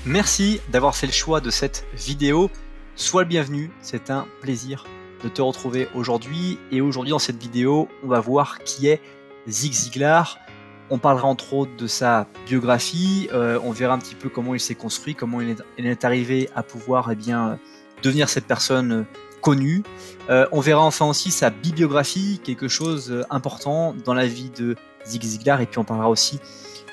Merci d'avoir fait le choix de cette vidéo. Sois le bienvenu, c'est un plaisir de te retrouver aujourd'hui. Et aujourd'hui, dans cette vidéo, on va voir qui est Zig Ziglar. On parlera entre autres de sa biographie, on verra un petit peu comment il s'est construit, comment il est arrivé à pouvoir devenir cette personne connue. On verra enfin aussi sa bibliographie, quelque chose important dans la vie de Zig Ziglar, et puis on parlera aussi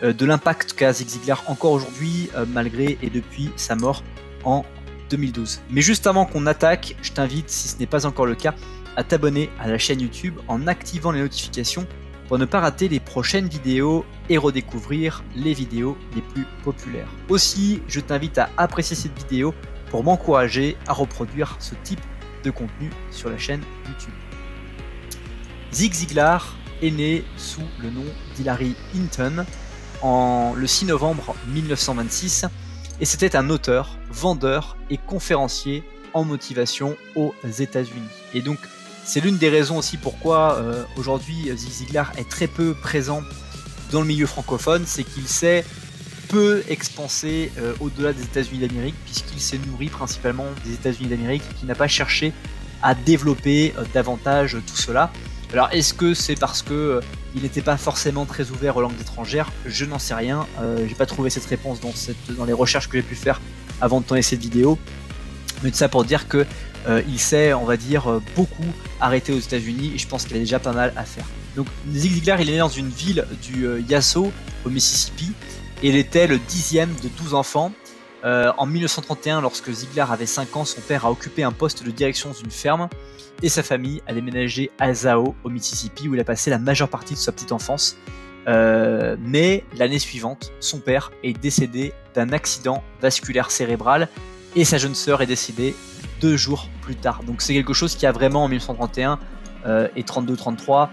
de l'impact qu'a Zig Ziglar encore aujourd'hui, malgré et depuis sa mort en 2012. Mais juste avant qu'on attaque, je t'invite, si ce n'est pas encore le cas, à t'abonner à la chaîne YouTube en activant les notifications pour ne pas rater les prochaines vidéos et redécouvrir les vidéos les plus populaires. Aussi, je t'invite à apprécier cette vidéo pour m'encourager à reproduire ce type de contenu sur la chaîne YouTube. Zig Ziglar est né sous le nom d'Hilary Hinton le 6 novembre 1926 et c'était un auteur, vendeur et conférencier en motivation aux États-Unis. Et donc c'est l'une des raisons aussi pourquoi aujourd'hui Zig Ziglar est très peu présent dans le milieu francophone, c'est qu'il s'est peu expansé au-delà des États-Unis d'Amérique, puisqu'il s'est nourri principalement des États-Unis d'Amérique, qui n'a pas cherché à développer davantage tout cela. Alors est-ce que c'est parce que il n'était pas forcément très ouvert aux langues étrangères? Je n'en sais rien, j'ai pas trouvé cette réponse dans les recherches que j'ai pu faire avant de tourner cette vidéo, mais tout ça pour dire que il s'est, on va dire, beaucoup arrêté aux États-Unis, et je pense qu'il a déjà pas mal à faire. Donc Zig Ziglar, il est né dans une ville du Yasso au Mississippi, et il était le 10e de 12 enfants. En 1931, lorsque Ziglar avait 5 ans, son père a occupé un poste de direction d'une ferme, et sa famille a déménagé à Zao au Mississippi, où il a passé la majeure partie de sa petite enfance. Mais l'année suivante, son père est décédé d'un accident vasculaire cérébral, et sa jeune sœur est décédée 2 jours plus tard. Donc c'est quelque chose qui a vraiment en 1931 et 32-33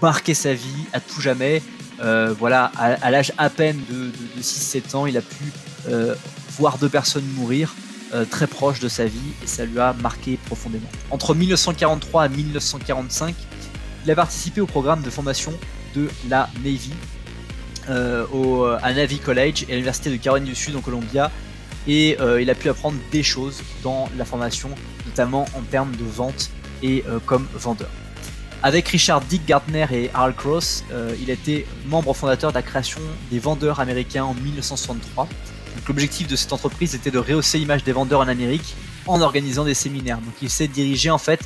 marqué sa vie à tout jamais. Voilà, à l'âge à peine de 6-7 ans, il a pu voir 2 personnes mourir très proches de sa vie, et ça lui a marqué profondément. Entre 1943 et 1945, il a participé au programme de formation de la Navy à Navy College et à l'université de Caroline du Sud en Columbia, et il a pu apprendre des choses dans la formation, notamment en termes de vente et comme vendeur. Avec Richard Dick Gardner et Harold Cross, il a été membre fondateur de la création des vendeurs américains en 1963. L'objectif de cette entreprise était de rehausser l'image des vendeurs en Amérique en organisant des séminaires. Donc il s'est dirigé en fait,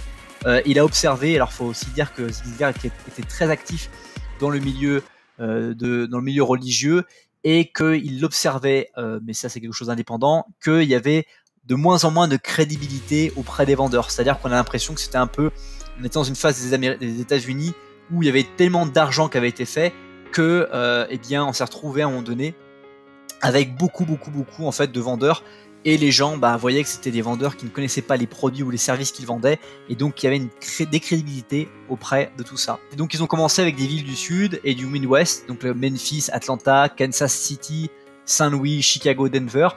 il a observé, alors il faut aussi dire que Zig Ziglar était très actif dans le milieu, dans le milieu religieux, et qu'il observait, mais ça c'est quelque chose d'indépendant, qu'il y avait de moins en moins de crédibilité auprès des vendeurs. C'est-à-dire qu'on a l'impression que c'était un peu, on était dans une phase des États-Unis où il y avait tellement d'argent qui avait été fait que, on s'est retrouvé à un moment donné avec beaucoup en fait de vendeurs, et les gens voyaient que c'était des vendeurs qui ne connaissaient pas les produits ou les services qu'ils vendaient, et donc il y avait une décrédibilité auprès de tout ça. Et donc ils ont commencé avec des villes du sud et du Midwest, donc Memphis, Atlanta, Kansas City, Saint-Louis, Chicago, Denver,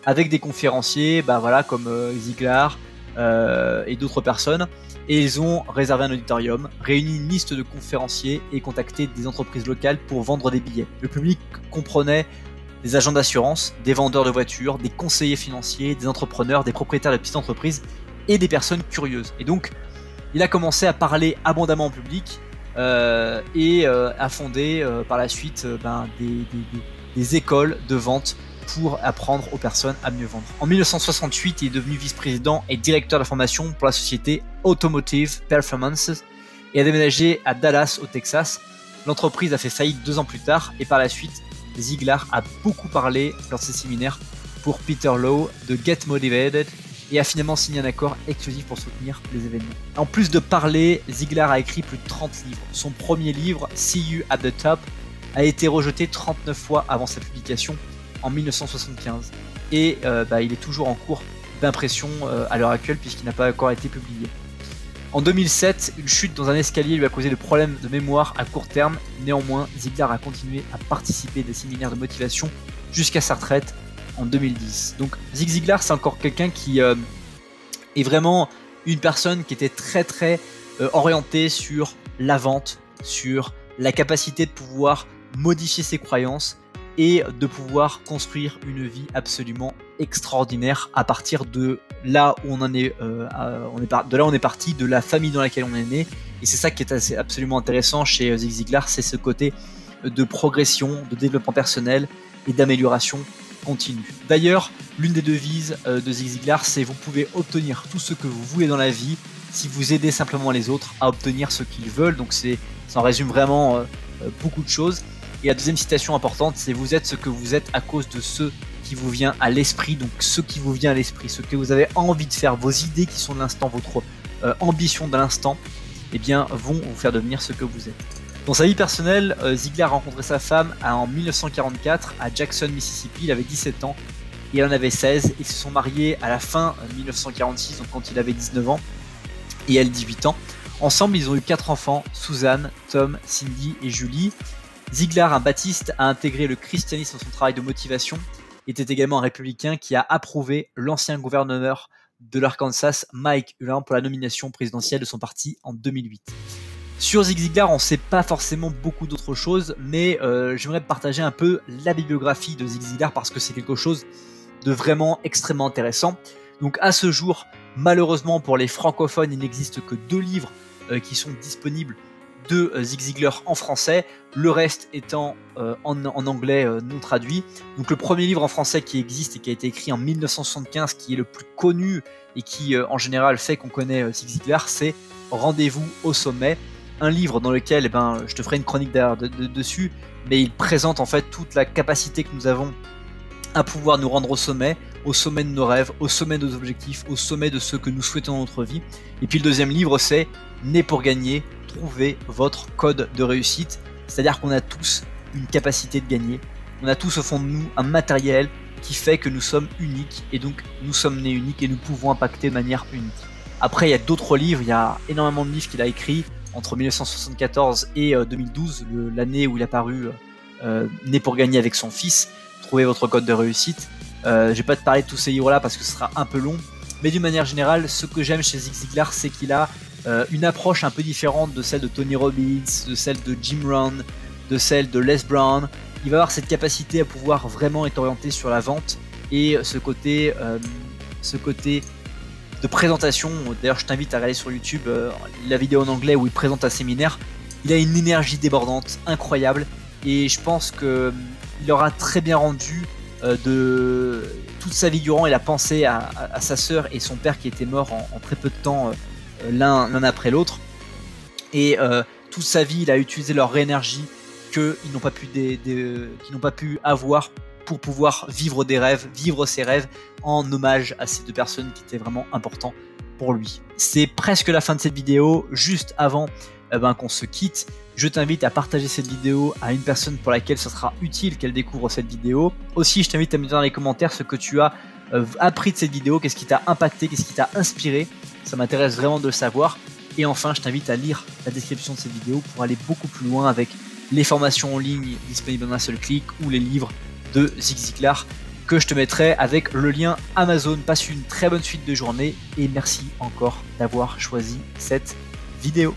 avec des conférenciers comme Ziglar et d'autres personnes, et ils ont réservé un auditorium, réuni une liste de conférenciers et contacté des entreprises locales pour vendre des billets. Le public comprenait des agents d'assurance, des vendeurs de voitures, des conseillers financiers, des entrepreneurs, des propriétaires de petites entreprises et des personnes curieuses. Et donc, il a commencé à parler abondamment en public et à fonder par la suite des écoles de vente pour apprendre aux personnes à mieux vendre. En 1968, il est devenu vice-président et directeur de la formation pour la société Automotive Performances et a déménagé à Dallas, au Texas. L'entreprise a fait faillite 2 ans plus tard, et par la suite, Ziglar a beaucoup parlé lors de ses séminaires pour Peter Lowe de Get Motivated, et a finalement signé un accord exclusif pour soutenir les événements. En plus de parler, Ziglar a écrit plus de 30 livres. Son premier livre, See You at the Top, a été rejeté 39 fois avant sa publication en 1975. Et il est toujours en cours d'impression à l'heure actuelle, puisqu'il n'a pas encore été publié. En 2007, une chute dans un escalier lui a causé des problèmes de mémoire à court terme. Néanmoins, Ziglar a continué à participer à des séminaires de motivation jusqu'à sa retraite en 2010. Donc Zig Ziglar, c'est encore quelqu'un qui est vraiment une personne qui était très orientée sur la vente, sur la capacité de pouvoir modifier ses croyances et de pouvoir construire une vie absolument extraordinaire à partir de là où on est parti, de la famille dans laquelle on est né. Et c'est ça qui est absolument intéressant chez Zig Ziglar, c'est ce côté de progression, de développement personnel et d'amélioration continue. D'ailleurs, l'une des devises de Zig Ziglar, c'est vous pouvez obtenir tout ce que vous voulez dans la vie si vous aidez simplement les autres à obtenir ce qu'ils veulent. Donc ça en résume vraiment beaucoup de choses. Et la deuxième citation importante, c'est vous êtes ce que vous êtes à cause de ce qui vous vient à l'esprit. Donc ce qui vous vient à l'esprit, ce que vous avez envie de faire, vos idées qui sont de l'instant, votre ambition de l'instant, eh bien vont vous faire devenir ce que vous êtes. Dans sa vie personnelle, Ziglar a rencontré sa femme en 1944 à Jackson, Mississippi. Il avait 17 ans et elle en avait 16. Ils se sont mariés à la fin 1946, donc quand il avait 19 ans et elle 18 ans. Ensemble, ils ont eu 4 enfants, Suzanne, Tom, Cindy et Julie. Ziglar, un baptiste, a intégré le christianisme dans son travail de motivation. Il était également un républicain qui a approuvé l'ancien gouverneur de l'Arkansas, Mike Hullin, pour la nomination présidentielle de son parti en 2008. Sur Zig Ziglar, on ne sait pas forcément beaucoup d'autres choses, mais j'aimerais partager un peu la bibliographie de Zig Ziglar parce que c'est quelque chose de vraiment extrêmement intéressant. Donc à ce jour, malheureusement pour les francophones, il n'existe que 2 livres qui sont disponibles de Zig Ziglar en français, le reste étant en anglais non traduit. Donc le premier livre en français qui existe et qui a été écrit en 1975, qui est le plus connu et qui en général fait qu'on connaît Zig Ziglar, c'est Rendez-vous au sommet. Un livre dans lequel je te ferai une chronique dessus, mais il présente en fait toute la capacité que nous avons à pouvoir nous rendre au sommet de nos rêves, au sommet de nos objectifs, au sommet de ce que nous souhaitons dans notre vie. Et puis le deuxième livre, c'est Né pour gagner, trouver votre code de réussite. C'est-à-dire qu'on a tous une capacité de gagner, on a tous au fond de nous un matériel qui fait que nous sommes uniques, et donc nous sommes nés uniques et nous pouvons impacter de manière unique. Après, il y a d'autres livres, il y a énormément de livres qu'il a écrits entre 1974 et 2012, l'année où il a paru Né pour gagner avec son fils, Trouver votre code de réussite. Je vais pas te parler de tous ces livres-là parce que ce sera un peu long, mais d'une manière générale, ce que j'aime chez Zig Ziglar, c'est qu'il a une approche un peu différente de celle de Tony Robbins, de celle de Jim Rohn, de celle de Les Brown. Il va avoir cette capacité à pouvoir vraiment être orienté sur la vente et ce côté de présentation. D'ailleurs, je t'invite à regarder sur YouTube la vidéo en anglais où il présente un séminaire. Il a une énergie débordante, incroyable, et je pense qu'il aura très bien rendu de toute sa vie durant. Il a pensé à sa sœur et son père qui étaient morts en très peu de temps, l'un après l'autre, et toute sa vie, il a utilisé leur énergie qu'ils n'ont pas pu avoir pour pouvoir vivre ses rêves en hommage à ces 2 personnes qui étaient vraiment importants pour lui. C'est presque la fin de cette vidéo. Juste avant qu'on se quitte, je t'invite à partager cette vidéo à une personne pour laquelle ce sera utile qu'elle découvre cette vidéo. Aussi, je t'invite à me dire dans les commentaires ce que tu as appris de cette vidéo, qu'est-ce qui t'a impacté, qu'est-ce qui t'a inspiré. Ça m'intéresse vraiment de le savoir. Et enfin, je t'invite à lire la description de cette vidéo pour aller beaucoup plus loin avec les formations en ligne disponibles en un seul clic ou les livres de Zig Ziglar que je te mettrai avec le lien Amazon. Passe une très bonne suite de journée et merci encore d'avoir choisi cette vidéo.